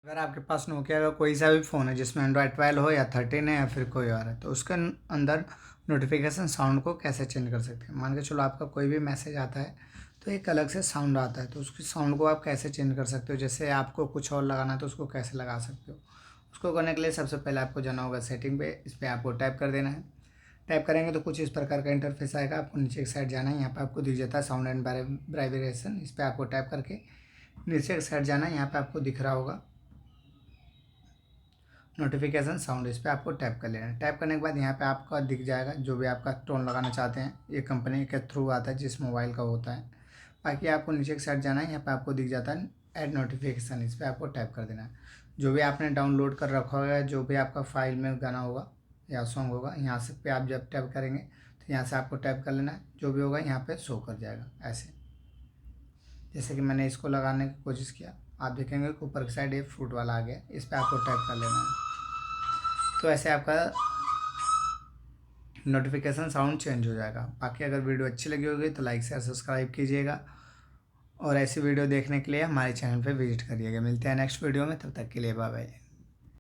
अगर आपके पास नोकिया का कोई सा भी फ़ोन है जिसमें एंड्रॉयड 12 हो या 13 है या फिर कोई और है, तो उसके अंदर नोटिफिकेशन साउंड को कैसे चेंज कर सकते हैं। मान के चलो आपका कोई भी मैसेज आता है तो एक अलग से साउंड आता है, तो उसकी साउंड को आप कैसे चेंज कर सकते हो। जैसे आपको कुछ और लगाना है तो उसको कैसे लगा सकते हो। उसको करने के लिए सबसे पहले आपको जाना होगा सेटिंग पे। इस पर आपको टैप कर देना है। टैप करेंगे तो कुछ इस प्रकार का इंटरफेस आएगा। आपको नीचे की साइड जाना है, यहाँ पे आपको दिख जाता है साउंड एंड वाइब्रेशन। इस पर आपको टैप करके नीचे की साइड जाना है। यहाँ पे आपको दिख रहा होगा नोटिफिकेशन साउंड। इस पर आपको टैप कर लेना है। टैप करने के बाद यहाँ पे आपका दिख जाएगा जो भी आपका टोन लगाना चाहते हैं। ये कंपनी के थ्रू आता है जिस मोबाइल का होता है। बाकी आपको नीचे की साइड जाना है, यहाँ पे आपको दिख जाता है ऐड नोटिफिकेशन। इस पर आपको टैप कर देना है। जो भी आपने डाउनलोड कर रखा होगा, जो भी आपका फाइल में गाना होगा या सॉन्ग होगा, यहाँ से पे आप जब टैप करेंगे तो यहाँ से आपको टैप कर लेना है। जो भी होगा यहाँ पे शो कर जाएगा ऐसे। जैसे कि मैंने इसको लगाने की कोशिश किया, आप देखेंगे कि ऊपर की साइड ये फ्रूट वाला आ गया। इस पर आपको टैप कर लेना है। तो ऐसे आपका नोटिफिकेशन साउंड चेंज हो जाएगा। बाकी अगर वीडियो अच्छी लगी होगी तो लाइक शेयर सब्सक्राइब कीजिएगा, और ऐसी वीडियो देखने के लिए हमारे चैनल पे विजिट करिएगा। मिलते हैं नेक्स्ट वीडियो में, तब तक के लिए बाय बाय।